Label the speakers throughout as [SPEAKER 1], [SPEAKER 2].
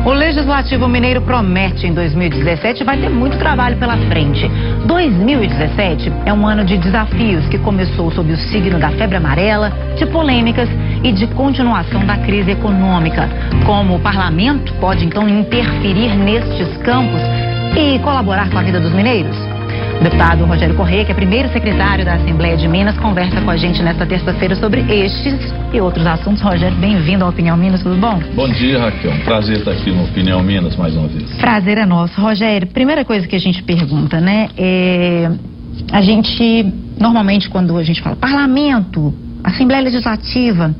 [SPEAKER 1] O Legislativo Mineiro promete em 2017 vai ter muito trabalho pela frente. 2017 é um ano de desafios que começou sob o signo da febre amarela, de polêmicas e de continuação da crise econômica. Como o parlamento pode então interferir nestes campos e colaborar com a vida dos mineiros? O deputado Rogério Corrêa, que é primeiro secretário da Assembleia de Minas, conversa com a gente nesta terça-feira sobre estes e outros assuntos. Rogério, bem-vindo ao Opinião Minas, tudo bom?
[SPEAKER 2] Bom dia, Raquel. Um prazer estar aqui no Opinião Minas mais uma vez.
[SPEAKER 1] Prazer é nosso. Rogério, primeira coisa que a gente pergunta, né? A gente, normalmente, quando a gente fala parlamento, Assembleia Legislativa,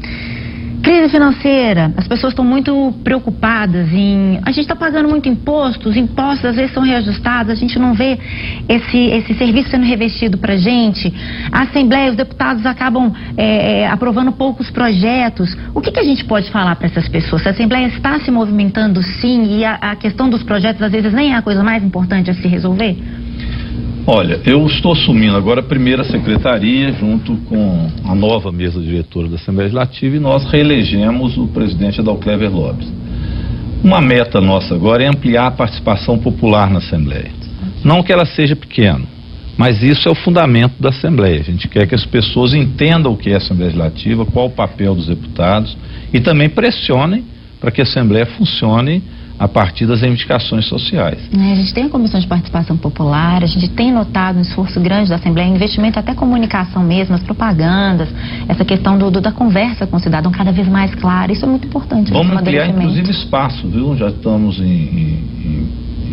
[SPEAKER 1] crise financeira, as pessoas estão muito preocupadas em... A gente está pagando muito imposto, os impostos às vezes são reajustados, a gente não vê esse serviço sendo revestido para a gente. A Assembleia, os deputados acabam aprovando poucos projetos. O que a gente pode falar para essas pessoas? A Assembleia está se movimentando sim e a questão dos projetos às vezes nem é a coisa mais importante a se resolver?
[SPEAKER 2] Olha, eu estou assumindo agora a primeira secretaria junto com a nova mesa diretora da Assembleia Legislativa e nós reelegemos o presidente Adalclever Lopes. Uma meta nossa agora é ampliar a participação popular na Assembleia. Não que ela seja pequena, mas isso é o fundamento da Assembleia. A gente quer que as pessoas entendam o que é a Assembleia Legislativa, qual o papel dos deputados e também pressionem para que a Assembleia funcione a partir das reivindicações sociais.
[SPEAKER 1] A gente tem a Comissão de Participação Popular, a gente tem notado um esforço grande da Assembleia, investimento até comunicação mesmo, as propagandas, essa questão da conversa com o cidadão cada vez mais clara, isso é muito importante.
[SPEAKER 2] Vamos ampliar inclusive espaço, viu? Já estamos em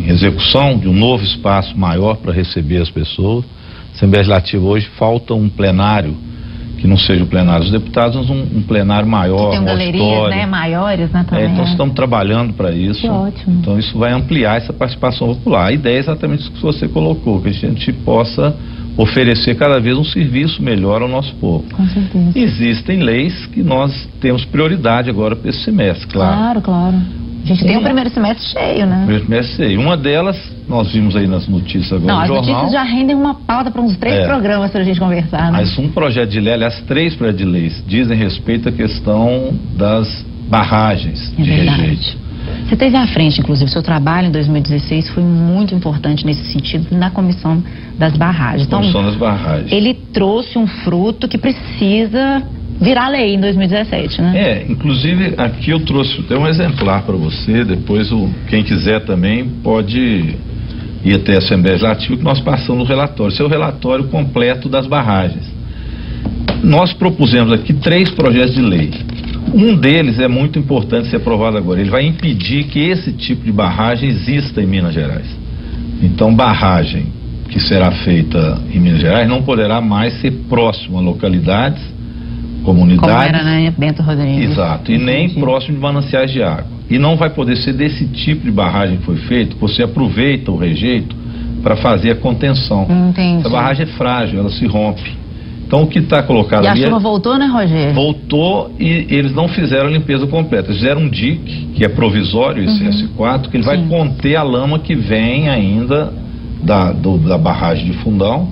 [SPEAKER 2] execução de um novo espaço maior para receber as pessoas. A Assembleia Legislativa hoje falta um plenário que não seja o plenário dos deputados, mas um plenário maior,
[SPEAKER 1] que tem galerias, né, maiores, né, também.
[SPEAKER 2] Então estamos trabalhando para isso.
[SPEAKER 1] Que ótimo.
[SPEAKER 2] Então isso vai ampliar essa participação popular. A ideia é exatamente isso que você colocou, que a gente possa oferecer cada vez um serviço melhor ao nosso povo.
[SPEAKER 1] Com certeza.
[SPEAKER 2] Existem leis que nós temos prioridade agora para esse semestre, claro.
[SPEAKER 1] Claro. A gente tem o primeiro semestre cheio, né?
[SPEAKER 2] Primeiro semestre cheio. Uma delas, nós vimos aí nas notícias agora no jornal.
[SPEAKER 1] As notícias já rendem uma pauta para uns 3 programas para a gente conversar, né?
[SPEAKER 2] Mas um projeto de lei, aliás, 3 projetos de leis, dizem respeito à questão das barragens de rejeito.
[SPEAKER 1] Você esteve à frente, inclusive, seu trabalho em 2016 foi muito importante nesse sentido, na Comissão das Barragens. Então,
[SPEAKER 2] Comissão das Barragens.
[SPEAKER 1] Ele trouxe um fruto que precisa virar lei em 2017, né?
[SPEAKER 2] Inclusive aqui eu trouxe até um exemplar para você, depois quem quiser também pode ir até a Assembleia Legislativa, que nós passamos o relatório. Esse é o relatório completo das barragens. Nós propusemos aqui 3 projetos de lei. Um deles é muito importante ser aprovado agora. Ele vai impedir que esse tipo de barragem exista em Minas Gerais. Então, barragem que será feita em Minas Gerais não poderá mais ser próximo a localidades, comunidades.
[SPEAKER 1] Como era, né? Bento Rodrigues.
[SPEAKER 2] Exato, e nem próximo de mananciais de água. E não vai poder ser desse tipo de barragem que foi feito, você aproveita o rejeito para fazer a contenção.
[SPEAKER 1] Entendi.
[SPEAKER 2] Essa barragem é frágil, ela se rompe. Então o que está colocado ali...
[SPEAKER 1] E a chuva voltou, né, Rogério?
[SPEAKER 2] Voltou e eles não fizeram a limpeza completa. Eles fizeram um dique, que é provisório, esse S4, que ele vai conter a lama que vem ainda da barragem de Fundão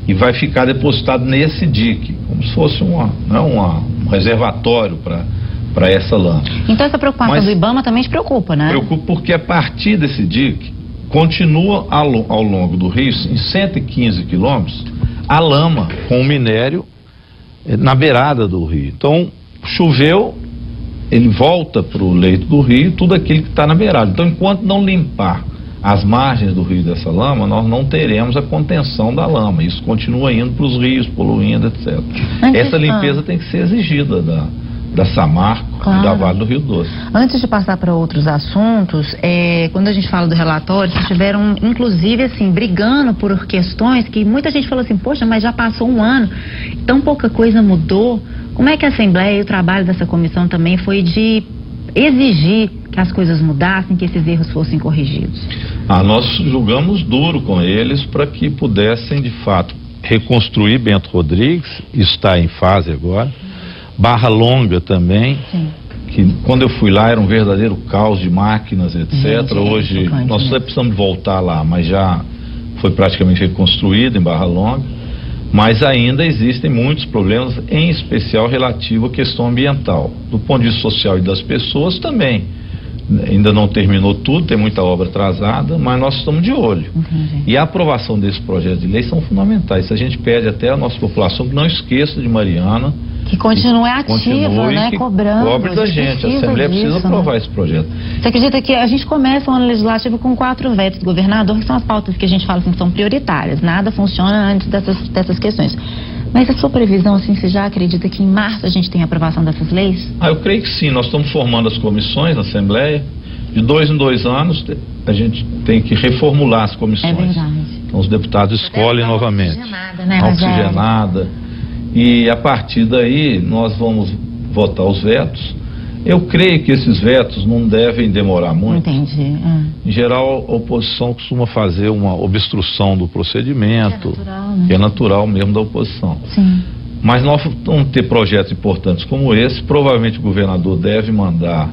[SPEAKER 2] e vai ficar depositado nesse dique, como se fosse um reservatório para essa lama.
[SPEAKER 1] Então essa preocupação do IBAMA também te preocupa, né?
[SPEAKER 2] Preocupa porque a partir desse dique, continua ao longo do rio, em 115 quilômetros, a lama com o minério na beirada do rio. Então, choveu, ele volta para o leito do rio, tudo aquilo que está na beirada. Então, enquanto não limpar as margens do rio dessa lama, nós não teremos a contenção da lama. Isso continua indo para os rios, poluindo, etc. Essa limpeza tem que ser exigida da Samarco e da Vale do Rio Doce.
[SPEAKER 1] Antes de passar para outros assuntos, quando a gente fala do relatório, vocês estiveram, inclusive, assim, brigando por questões que muita gente falou assim, poxa, mas já passou um ano, tão pouca coisa mudou. Como é que a Assembleia e o trabalho dessa comissão também foi de exigir que as coisas mudassem, que esses erros fossem corrigidos?
[SPEAKER 2] Nós julgamos duro com eles para que pudessem, de fato, reconstruir Bento Rodrigues, isso está em fase agora, Barra Longa também, que quando eu fui lá era um verdadeiro caos de máquinas, etc. Hoje nós só precisamos voltar lá, mas já foi praticamente reconstruído em Barra Longa. Mas ainda existem muitos problemas, em especial relativo à questão ambiental. Do ponto de vista social e das pessoas também. Ainda não terminou tudo, tem muita obra atrasada, mas nós estamos de olho.
[SPEAKER 1] Entendi.
[SPEAKER 2] E a aprovação desse projeto de lei são fundamentais. A gente pede até a nossa população que não esqueça de Mariana.
[SPEAKER 1] Que continue ativa, né? Cobrando.
[SPEAKER 2] Cobre da gente. A Assembleia precisa aprovar esse projeto.
[SPEAKER 1] Você acredita que a gente começa o ano legislativo com 4 vetos do governador, que são as pautas que a gente fala assim, que são prioritárias. Nada funciona antes dessas questões. Mas a sua previsão, assim, você já acredita que em março a gente tem a aprovação dessas leis?
[SPEAKER 2] Eu creio que sim. Nós estamos formando as comissões na Assembleia. De 2 em 2 anos, a gente tem que reformular as comissões.
[SPEAKER 1] É verdade.
[SPEAKER 2] Então os deputados escolhem novamente.
[SPEAKER 1] Oxigenada, né,
[SPEAKER 2] oxigenada. E a partir daí nós vamos votar os vetos. Eu creio que esses vetos não devem demorar muito.
[SPEAKER 1] Entendi.
[SPEAKER 2] Em geral, a oposição costuma fazer uma obstrução do procedimento,
[SPEAKER 1] Que é natural, né?
[SPEAKER 2] que é natural mesmo da oposição.
[SPEAKER 1] Sim.
[SPEAKER 2] Mas nós vamos ter projetos importantes como esse. Provavelmente o governador deve mandar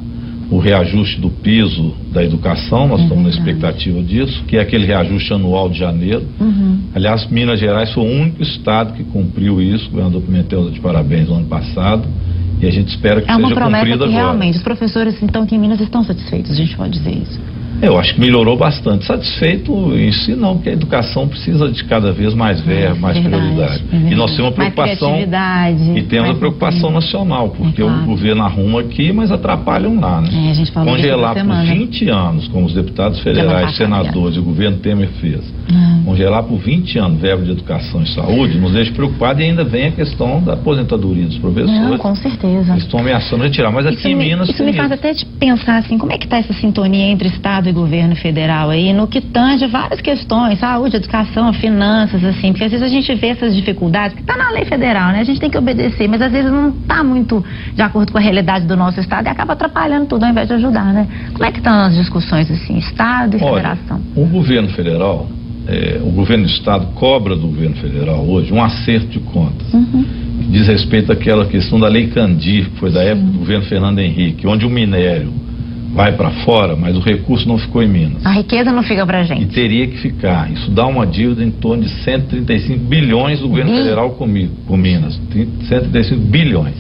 [SPEAKER 2] o reajuste do piso da educação. Nós estamos na expectativa disso, que é aquele reajuste anual de janeiro. Aliás, Minas Gerais foi o único estado que cumpriu isso. O governador Pimentel de parabéns no ano passado. E a gente espera que seja cumprido agora. É uma promessa que
[SPEAKER 1] realmente os professores, então, aqui em Minas estão satisfeitos, a gente pode dizer isso.
[SPEAKER 2] Eu acho que melhorou bastante. Satisfeito em si não, porque a educação precisa de cada vez mais verba, mais prioridade. E nós temos uma preocupação, e temos a preocupação nacional, porque o governo arruma aqui, mas atrapalham lá, né?
[SPEAKER 1] A gente falou
[SPEAKER 2] congelar por 20 anos, como os deputados federais, senadores e o governo Temer fez. Congelar por 20 anos verba de educação e saúde nos deixa preocupados, e ainda vem a questão da aposentadoria dos professores.
[SPEAKER 1] Não, com certeza.
[SPEAKER 2] Eles estão ameaçando retirar, mas aqui em Minas...
[SPEAKER 1] Isso me faz até de pensar assim, como é que está essa sintonia entre Estado e governo federal aí, no que tange várias questões, saúde, educação, finanças, assim, porque às vezes a gente vê essas dificuldades, que está na lei federal, né? A gente tem que obedecer, mas às vezes não está muito de acordo com a realidade do nosso Estado e acaba atrapalhando tudo ao invés de ajudar, né? Como é que estão as discussões, assim, Estado e federação?
[SPEAKER 2] O governo federal, o governo do Estado cobra do governo federal hoje um acerto de contas. Que diz respeito àquela questão da Lei Candir, que foi da época do governo Fernando Henrique, onde o minério vai para fora, mas o recurso não ficou em Minas.
[SPEAKER 1] A riqueza não fica pra gente.
[SPEAKER 2] E teria que ficar. Isso dá uma dívida em torno de 135 bilhões do governo federal com Minas. 135 bilhões.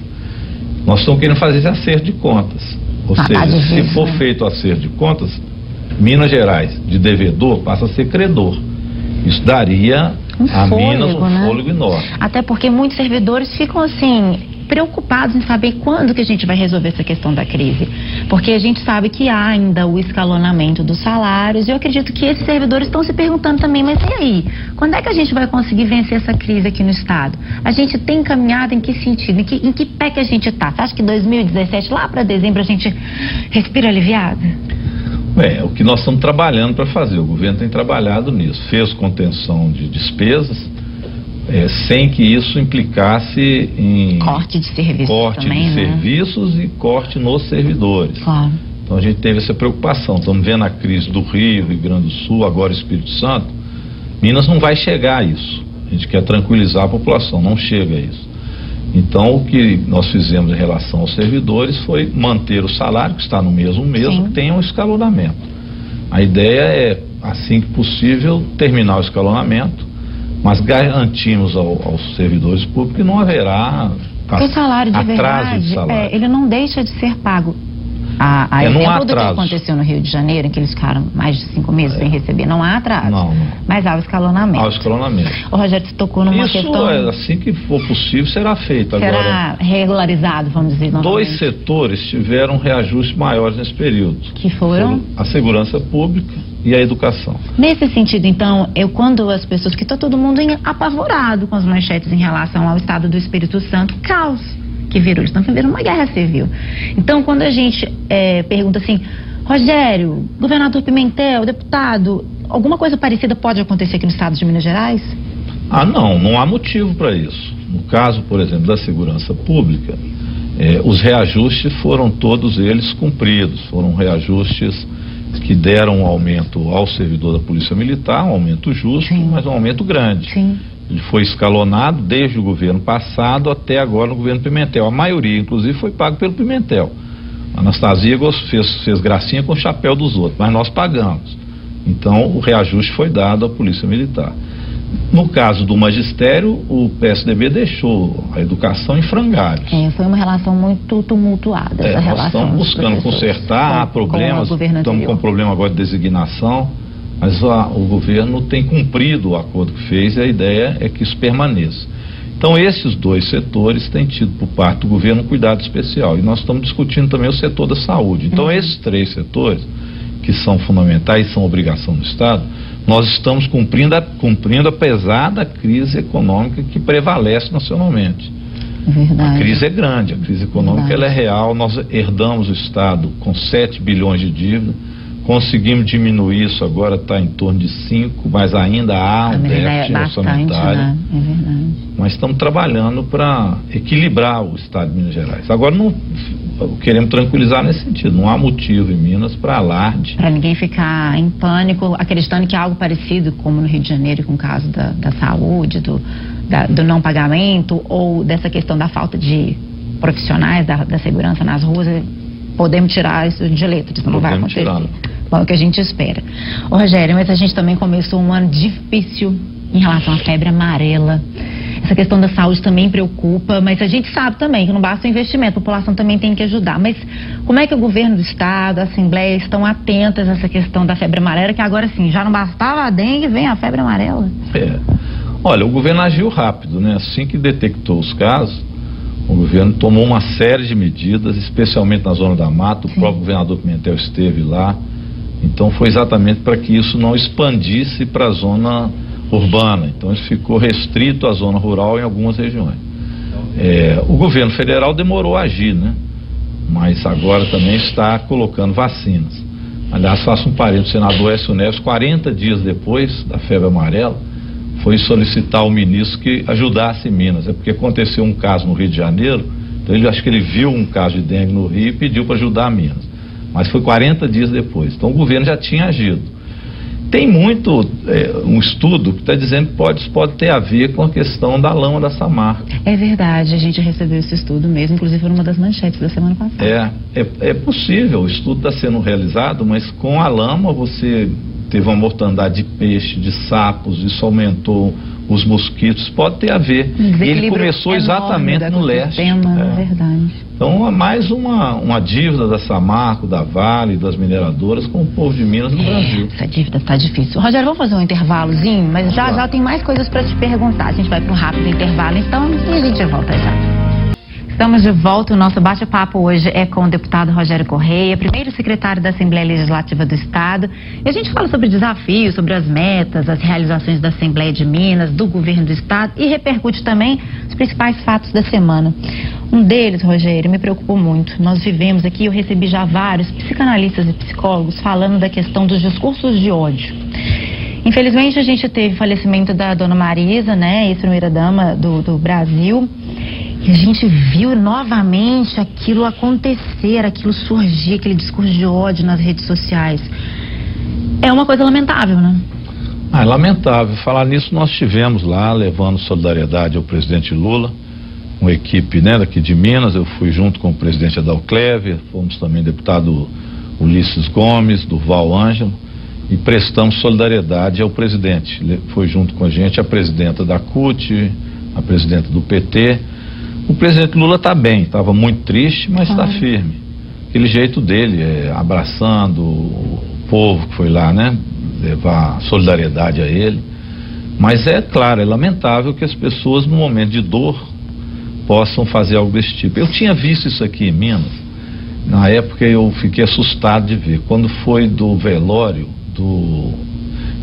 [SPEAKER 2] Nós estamos querendo fazer esse acerto de contas. Ou seja, se for feito o acerto de contas, Minas Gerais, de devedor, passa a ser credor. Isso daria a Minas um fôlego enorme.
[SPEAKER 1] Até porque muitos servidores ficam assim, preocupados em saber quando que a gente vai resolver essa questão da crise. Porque a gente sabe que há ainda o escalonamento dos salários, e eu acredito que esses servidores estão se perguntando também, mas e aí? Quando é que a gente vai conseguir vencer essa crise aqui no Estado? A gente tem caminhado em que sentido? Em que pé que a gente está? Você acha que 2017, lá para dezembro, a gente respira aliviado?
[SPEAKER 2] É o que nós estamos trabalhando para fazer. O governo tem trabalhado nisso. Fez contenção de despesas, sem que isso implicasse em
[SPEAKER 1] corte de serviços também,
[SPEAKER 2] serviços e corte nos servidores.
[SPEAKER 1] Claro.
[SPEAKER 2] Então a gente teve essa preocupação. Estamos vendo a crise do Rio Grande do Sul, agora Espírito Santo. Minas não vai chegar a isso. A gente quer tranquilizar a população, não chega a isso. Então o que nós fizemos em relação aos servidores foi manter o salário, que está no mesmo que tenha um escalonamento. A ideia é, assim que possível, terminar o escalonamento, mas garantimos aos servidores públicos que não haverá
[SPEAKER 1] o salário de
[SPEAKER 2] atraso
[SPEAKER 1] verdade,
[SPEAKER 2] de salário.
[SPEAKER 1] Ele não deixa de ser pago. A exemplo do que aconteceu no Rio de Janeiro, em que eles ficaram mais de 5 meses sem receber, não há atraso.
[SPEAKER 2] Não.
[SPEAKER 1] Mas há o escalonamento.
[SPEAKER 2] Há o escalonamento.
[SPEAKER 1] O Rogério, você tocou numa questão...
[SPEAKER 2] Isso, assim que for possível, será feito.
[SPEAKER 1] Será regularizado, vamos dizer.
[SPEAKER 2] Dois setores tiveram reajustes maiores nesse período.
[SPEAKER 1] Que foram?
[SPEAKER 2] A segurança pública e a educação.
[SPEAKER 1] Nesse sentido, então, quando as pessoas, que está todo mundo apavorado com as manchetes em relação ao estado do Espírito Santo, caos que virou, estão vivendo uma guerra civil. Então, quando a gente pergunta assim, Rogério, governador Pimentel, deputado, alguma coisa parecida pode acontecer aqui no estado de Minas Gerais?
[SPEAKER 2] Não há motivo para isso. No caso, por exemplo, da segurança pública, os reajustes foram todos eles cumpridos, foram reajustes que deram um aumento ao servidor da Polícia Militar, um aumento justo, mas um aumento grande. Ele foi escalonado desde o governo passado até agora no governo Pimentel. A maioria, inclusive, foi pago pelo Pimentel. A Anastasia fez gracinha com o chapéu dos outros, mas nós pagamos. Então, o reajuste foi dado à Polícia Militar. No caso do magistério, o PSDB deixou a educação em frangalhos.
[SPEAKER 1] Foi uma relação muito tumultuada, essa relação.
[SPEAKER 2] Nós estamos buscando consertar, há problemas, estamos com problema agora de designação, mas o governo tem cumprido o acordo que fez e a ideia é que isso permaneça. Então esses dois setores têm tido por parte do governo um cuidado especial e nós estamos discutindo também o setor da saúde. Então esses três setores, que são fundamentais e são obrigação do Estado, nós estamos cumprindo apesar da crise econômica que prevalece nacionalmente.
[SPEAKER 1] Verdade.
[SPEAKER 2] A crise é grande, a crise econômica ela é real. Nós herdamos o Estado com 7 bilhões de dívida, conseguimos diminuir isso, agora está em torno de 5, mas ainda há um déficit orçamentário.
[SPEAKER 1] Né? É verdade.
[SPEAKER 2] Mas estamos trabalhando para equilibrar o Estado de Minas Gerais. Agora não queremos tranquilizar nesse sentido, não há motivo em Minas para alarde. Para
[SPEAKER 1] ninguém ficar em pânico, acreditando que é algo parecido como no Rio de Janeiro com o caso da saúde, do não pagamento ou dessa questão da falta de profissionais da segurança nas ruas. Podemos tirar isso de letra, isso não vai acontecer. Bom, é o que a gente espera. Ô, Rogério, mas a gente também começou um ano difícil em relação à febre amarela. Essa questão da saúde também preocupa, mas a gente sabe também que não basta o investimento, a população também tem que ajudar. Mas como é que o governo do Estado, a Assembleia estão atentas a essa questão da febre amarela, que agora sim, já não bastava a dengue, vem a febre amarela?
[SPEAKER 2] Olha, o governo agiu rápido, né? Assim que detectou os casos, o governo tomou uma série de medidas, especialmente na zona da mata. O próprio governador Pimentel esteve lá. Então foi exatamente para que isso não expandisse para a zona urbana. Então isso ficou restrito à zona rural em algumas regiões. O governo federal demorou a agir, né? Mas agora também está colocando vacinas. Aliás, faço um parênteses, o senador Écio Neves, 40 dias depois da febre amarela, foi solicitar ao ministro que ajudasse Minas. É porque aconteceu um caso no Rio de Janeiro, então acho que ele viu um caso de dengue no Rio e pediu para ajudar Minas. Mas foi 40 dias depois. Então o governo já tinha agido. Tem um estudo que está dizendo que isso pode ter a ver com a questão da lama da Samarco.
[SPEAKER 1] É verdade, a gente recebeu esse estudo mesmo, inclusive foi uma das manchetes da semana passada.
[SPEAKER 2] É possível, o estudo está sendo realizado, mas com a lama você teve uma mortandade de peixe, de sapos, isso aumentou os mosquitos, pode ter a ver. Ele começou exatamente no leste.
[SPEAKER 1] É verdade.
[SPEAKER 2] Então é mais uma dívida da Samarco, da Vale, das mineradoras com o povo de Minas no Brasil.
[SPEAKER 1] Essa dívida está difícil. Rogério, vamos fazer um intervalozinho, mas já tem mais coisas para te perguntar. A gente vai para um rápido intervalo então e a gente volta já. Estamos de volta, o nosso bate-papo hoje é com o deputado Rogério Correia, primeiro secretário da Assembleia Legislativa do Estado. E a gente fala sobre desafios, sobre as metas, as realizações da Assembleia de Minas, do governo do Estado e repercute também os principais fatos da semana. Um deles, Rogério, me preocupou muito. Nós vivemos aqui, eu recebi já vários psicanalistas e psicólogos falando da questão dos discursos de ódio. Infelizmente, a gente teve o falecimento da dona Marisa, né, ex-primeira-dama do Brasil. E a gente viu novamente aquilo acontecer, aquilo surgir, aquele discurso de ódio nas redes sociais. É uma coisa lamentável, né?
[SPEAKER 2] É lamentável. Falar nisso, nós estivemos lá levando solidariedade ao presidente Lula, uma equipe, né, daqui de Minas. Eu fui junto com o presidente Adalclévia, fomos também deputado Ulisses Gomes, Durval Ângelo, e prestamos solidariedade ao presidente. Foi junto com a gente a presidenta da CUT, a presidenta do PT. O presidente Lula está bem, estava muito triste, mas está firme. Aquele jeito dele, abraçando o povo que foi lá, né, levar solidariedade a ele. Mas é claro, é lamentável que as pessoas no momento de dor possam fazer algo desse tipo. Eu tinha visto isso aqui em Minas, na época eu fiquei assustado de ver, quando foi do velório do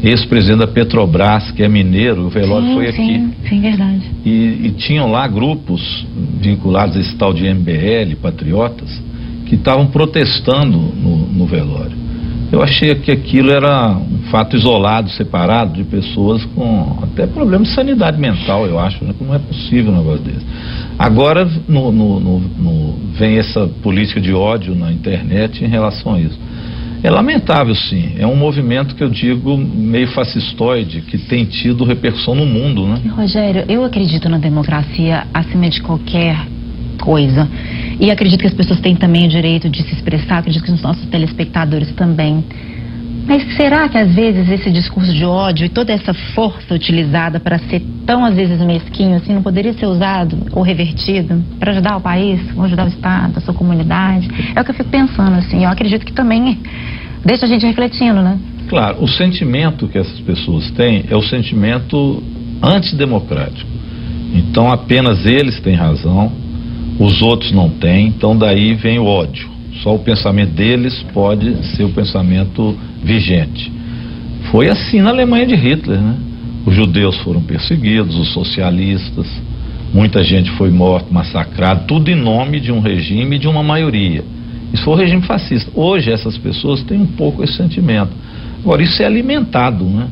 [SPEAKER 2] ex-presidente da Petrobras, que é mineiro, o velório foi aqui.
[SPEAKER 1] Sim, verdade.
[SPEAKER 2] E tinham lá grupos vinculados a esse tal de MBL, patriotas, que estavam protestando no velório. Eu achei que aquilo era um fato isolado, separado de pessoas com até problemas de sanidade mental, eu acho, né? Que não é possível um negócio desse. Agora vem essa política de ódio na internet em relação a isso. É lamentável, sim. É um movimento que eu digo meio fascistoide, que tem tido repercussão no mundo, né?
[SPEAKER 1] Rogério, eu acredito na democracia acima de qualquer coisa. E acredito que as pessoas têm também o direito de se expressar, acredito que os nossos telespectadores também. Mas será que às vezes esse discurso de ódio e toda essa força utilizada para ser tão às vezes mesquinho assim não poderia ser usado ou revertido para ajudar o país, ou ajudar o Estado, a sua comunidade? É o que eu fico pensando assim. Eu acredito que também deixa a gente refletindo, né?
[SPEAKER 2] Claro, o sentimento que essas pessoas têm é o sentimento antidemocrático. Então apenas eles têm razão, os outros não têm, então daí vem o ódio. Só o pensamento deles pode ser o pensamento vigente. Foi assim na Alemanha de Hitler, né? Os judeus foram perseguidos, os socialistas, muita gente foi morta, massacrada, tudo em nome de um regime e de uma maioria. Isso foi o regime fascista. Hoje essas pessoas têm um pouco esse sentimento. Agora isso é alimentado, né?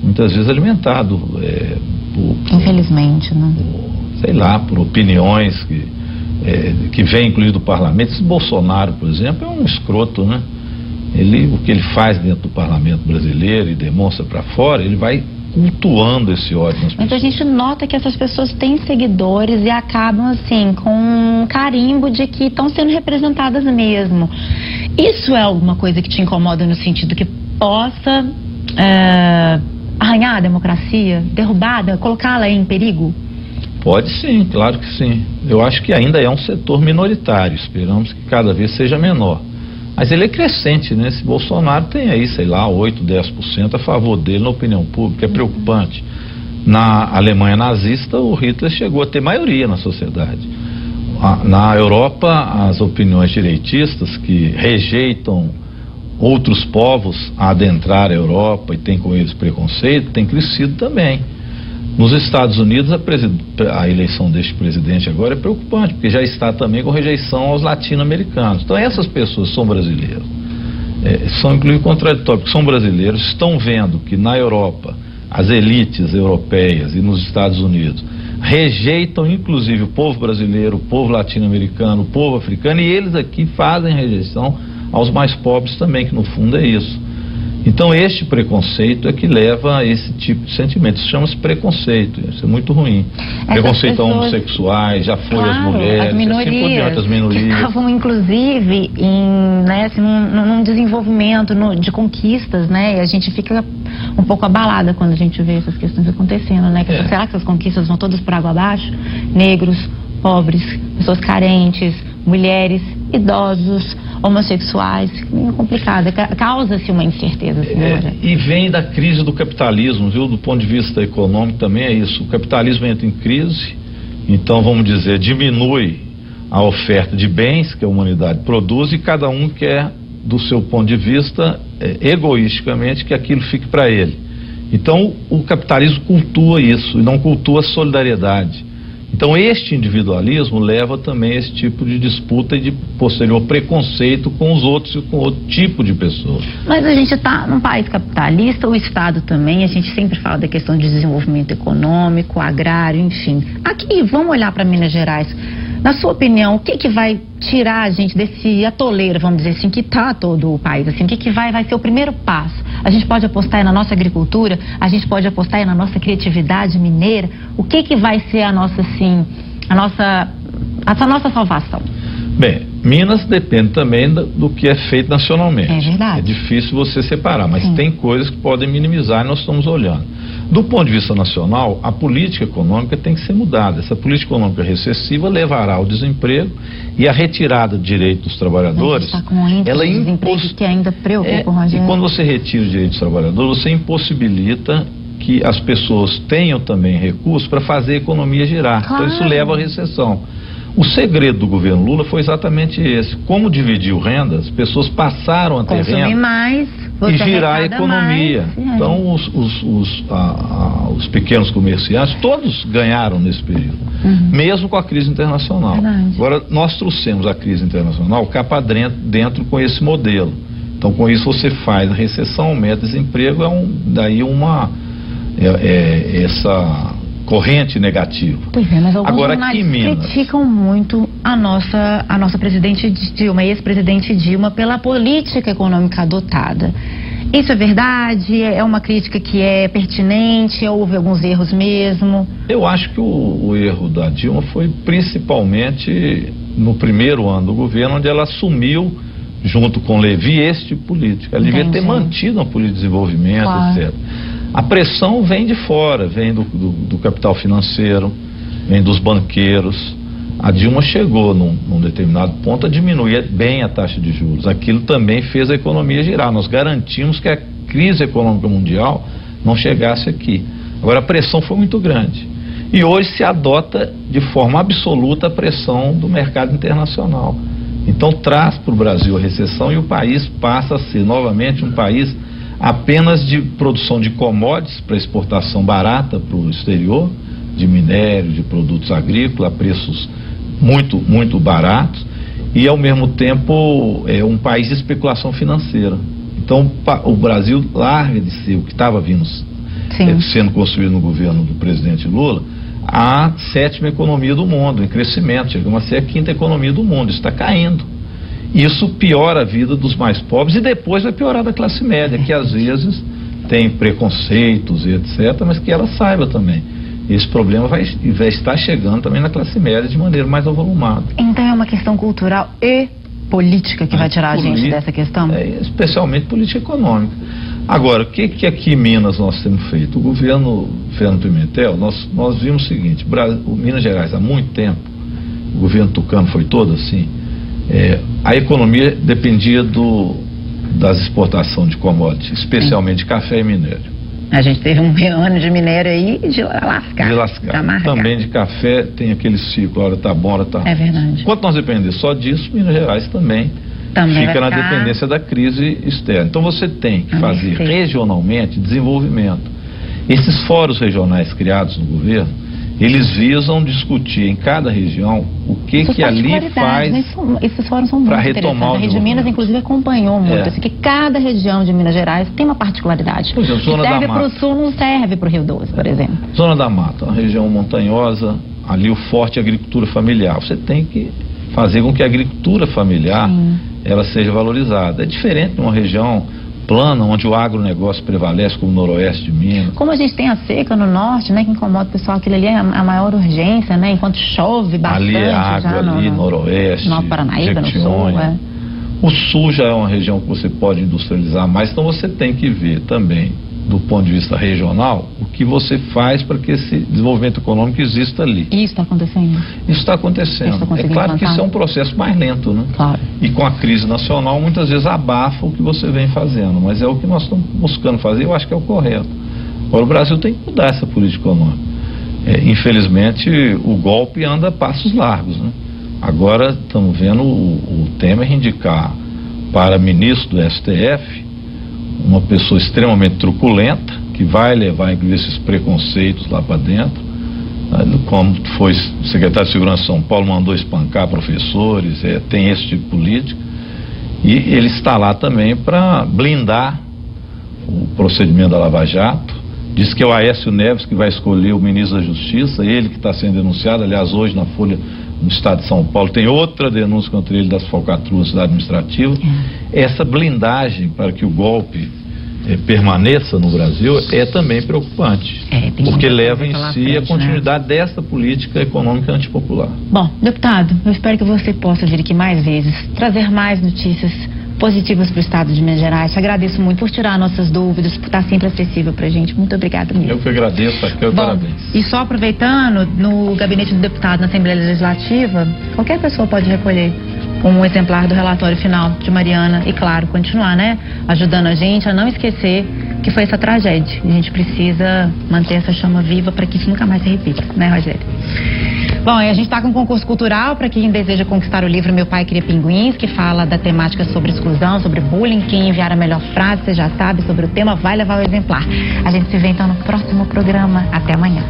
[SPEAKER 2] Muitas vezes alimentado
[SPEAKER 1] infelizmente, né?
[SPEAKER 2] Sei lá, por opiniões que vem incluído do parlamento. Esse Bolsonaro, por exemplo, é um escroto, né? O que ele faz dentro do parlamento brasileiro e demonstra para fora, ele vai cultuando esse ódio nas pessoas.
[SPEAKER 1] Mas a gente nota que essas pessoas têm seguidores e acabam assim com um carimbo de que estão sendo representadas mesmo. Isso é alguma coisa que te incomoda no sentido que possa arranhar a democracia, derrubada, colocá-la em perigo?
[SPEAKER 2] Pode sim, claro que sim. Eu acho que ainda é um setor minoritário, esperamos que cada vez seja menor. Mas ele é crescente, né? Esse Bolsonaro tem aí, sei lá, 8, 10% a favor dele na opinião pública, é preocupante. Na Alemanha nazista, o Hitler chegou a ter maioria na sociedade. Na Europa, as opiniões direitistas que rejeitam outros povos a adentrar a Europa e tem com eles preconceito, tem crescido também. Nos Estados Unidos, a eleição deste presidente agora é preocupante, porque já está também com rejeição aos latino-americanos. Então essas pessoas são brasileiras, são inclusive contraditórias, porque são brasileiros, estão vendo que na Europa, as elites europeias e nos Estados Unidos rejeitam inclusive o povo brasileiro, o povo latino-americano, o povo africano, e eles aqui fazem rejeição aos mais pobres também, que no fundo é isso. Então este preconceito é que leva a esse tipo de sentimento. Isso chama-se preconceito, isso é muito ruim. Preconceito a homossexuais, já foi às mulheres,
[SPEAKER 1] as minorias,
[SPEAKER 2] assim por diante, as minorias.
[SPEAKER 1] Que estavam inclusive num desenvolvimento de conquistas, né? E a gente fica um pouco abalada quando a gente vê essas questões acontecendo, né? Será que essas conquistas vão todas por água abaixo? Negros, pobres, pessoas carentes, mulheres, idosos, homossexuais, meio complicado, causa-se uma incerteza, senhora.
[SPEAKER 2] E vem da crise do capitalismo, viu? Do ponto de vista econômico também é isso. O capitalismo entra em crise, então vamos dizer, diminui a oferta de bens que a humanidade produz e cada um quer, do seu ponto de vista, egoisticamente, que aquilo fique para ele. Então o capitalismo cultua isso e não cultua a solidariedade. Então este individualismo leva também a esse tipo de disputa e de posterior preconceito com os outros e com outro tipo de pessoas.
[SPEAKER 1] Mas a gente está num país capitalista, o Estado também, a gente sempre fala da questão de desenvolvimento econômico, agrário, enfim. Aqui, vamos olhar para Minas Gerais. Na sua opinião, o que vai tirar a gente desse atoleiro, vamos dizer assim, que está todo o país, assim, o que vai ser o primeiro passo? A gente pode apostar na nossa agricultura, a gente pode apostar na nossa criatividade mineira, o que vai ser a nossa, assim, a nossa salvação?
[SPEAKER 2] Bem, Minas depende também do que é feito nacionalmente.
[SPEAKER 1] É verdade.
[SPEAKER 2] É difícil você separar, mas sim, tem coisas que podem minimizar e nós estamos olhando. Do ponto de vista nacional, a política econômica tem que ser mudada. Essa política econômica recessiva levará ao desemprego e à retirada de direitos dos trabalhadores.
[SPEAKER 1] Está com um índice de desemprego que ainda preocupa, Rogério.
[SPEAKER 2] E quando você retira os direitos dos trabalhadores, você impossibilita que as pessoas tenham também recursos para fazer a economia girar.
[SPEAKER 1] Claro.
[SPEAKER 2] Então isso leva à recessão. O segredo do governo Lula foi exatamente esse. Como dividiu rendas, as pessoas passaram a ter renda
[SPEAKER 1] mais,
[SPEAKER 2] e girar a economia.
[SPEAKER 1] Mais,
[SPEAKER 2] então os pequenos comerciantes todos ganharam nesse período, mesmo com a crise internacional.
[SPEAKER 1] Verdade.
[SPEAKER 2] Agora nós trouxemos a crise internacional cá para dentro com esse modelo. Então com isso você faz a recessão, aumenta o desemprego, essa corrente negativa.
[SPEAKER 1] Pois é, mas alguns
[SPEAKER 2] agora
[SPEAKER 1] jornalistas criticam muito a nossa presidente Dilma, ex-presidente Dilma, pela política econômica adotada. Isso é verdade? É uma crítica que é pertinente? Houve alguns erros mesmo?
[SPEAKER 2] Eu acho que o erro da Dilma foi principalmente no primeiro ano do governo, onde ela assumiu junto com Levi, esse tipo de política. Ela devia ter mantido uma política de desenvolvimento, claro, etc. A pressão vem de fora, vem do capital financeiro, vem dos banqueiros. A Dilma chegou num determinado ponto a diminuir bem a taxa de juros. Aquilo também fez a economia girar. Nós garantimos que a crise econômica mundial não chegasse aqui. Agora, a pressão foi muito grande. E hoje se adota de forma absoluta a pressão do mercado internacional. Então traz para o Brasil a recessão e o país passa a ser novamente um país apenas de produção de commodities para exportação barata para o exterior, de minério, de produtos agrícolas a preços muito, muito baratos, e ao mesmo tempo é um país de especulação financeira. Então o Brasil larga de ser o que estava vindo sendo construído no governo do presidente Lula, a 7ª economia do mundo, em crescimento, chegamos a ser a 5ª economia do mundo, está caindo. Isso piora a vida dos mais pobres e depois vai piorar da classe média, que às vezes tem preconceitos e etc., mas que ela saiba também. Esse problema vai estar chegando também na classe média de maneira mais avolumada.
[SPEAKER 1] Então é uma questão cultural e política que vai tirar a gente dessa questão?
[SPEAKER 2] Especialmente política econômica. Agora, o que aqui em Minas nós temos feito? O governo Fernando Pimentel, nós vimos o seguinte: o Minas Gerais há muito tempo, o governo Tucano foi todo assim, a economia dependia das exportações de commodities, especialmente de café e minério.
[SPEAKER 1] A gente teve um ano de minério aí de lascar.
[SPEAKER 2] De lascar. Também de café tem aquele ciclo, hora tá bom, hora tá.
[SPEAKER 1] É verdade.
[SPEAKER 2] Enquanto nós dependemos só disso, Minas Gerais também fica na dependência da crise externa. Então você tem que fazer regionalmente desenvolvimento. Esses fóruns regionais criados no governo, eles visam discutir em cada região o que ali faz.
[SPEAKER 1] Né? Esses fóruns são muito interessantes. A Rede Minas, inclusive, acompanhou muito. Assim, que cada região de Minas Gerais tem uma particularidade.
[SPEAKER 2] Por exemplo,
[SPEAKER 1] que serve para o sul, não serve para o Rio Doce, por exemplo.
[SPEAKER 2] Zona da Mata, uma região montanhosa, ali o forte é a agricultura familiar. Você tem que fazer com que a agricultura familiar ela seja valorizada. É diferente de uma região plana, onde o agronegócio prevalece, como no noroeste de Minas.
[SPEAKER 1] Como a gente tem a seca no norte, né, que incomoda o pessoal, aquilo ali é a maior urgência, né, enquanto chove bastante.
[SPEAKER 2] Ali é água, já no noroeste,
[SPEAKER 1] no Paranaíba, no sul,
[SPEAKER 2] O sul já é uma região que você pode industrializar mais, então você tem que ver também, do ponto de vista regional, o que você faz para que esse desenvolvimento econômico exista ali.
[SPEAKER 1] E isso está acontecendo?
[SPEAKER 2] Isso está acontecendo. É claro que isso é um processo mais lento, né?
[SPEAKER 1] Claro.
[SPEAKER 2] E com a crise nacional, muitas vezes abafa o que você vem fazendo, mas é o que nós estamos buscando fazer, eu acho que é o correto. Agora, o Brasil tem que mudar essa política econômica. Infelizmente, o golpe anda a passos largos, né? Agora, estamos vendo o Temer indicar para ministro do STF uma pessoa extremamente truculenta, que vai levar, inclusive, esses preconceitos lá para dentro. Como foi o secretário de Segurança de São Paulo, mandou espancar professores, tem esse tipo de política. E ele está lá também para blindar o procedimento da Lava Jato. Diz que é o Aécio Neves que vai escolher o ministro da Justiça, ele que está sendo denunciado. Aliás, hoje na Folha, no estado de São Paulo, tem outra denúncia contra ele das falcatruas da administrativa. Essa blindagem para que o golpe permaneça no Brasil é também preocupante, porque leva em si a continuidade dessa política econômica antipopular.
[SPEAKER 1] Bom, deputado, eu espero que você possa vir aqui mais vezes, trazer mais notícias positivas para o estado de Minas Gerais. Te agradeço muito por tirar nossas dúvidas, por estar sempre acessível para a gente. Muito obrigada mesmo.
[SPEAKER 2] Eu que agradeço, Raquel, parabéns.
[SPEAKER 1] E só aproveitando, no gabinete do deputado na Assembleia Legislativa, qualquer pessoa pode recolher um exemplar do relatório final de Mariana e, claro, continuar, né, ajudando a gente a não esquecer que foi essa tragédia. A gente precisa manter essa chama viva para que isso nunca mais se repita, né, Rogério? Bom, a gente está com um concurso cultural para quem deseja conquistar o livro Meu Pai Queria Pinguins, que fala da temática sobre exclusão, sobre bullying. Quem enviar a melhor frase, você já sabe, sobre o tema, vai levar o exemplar. A gente se vê então no próximo programa. Até amanhã.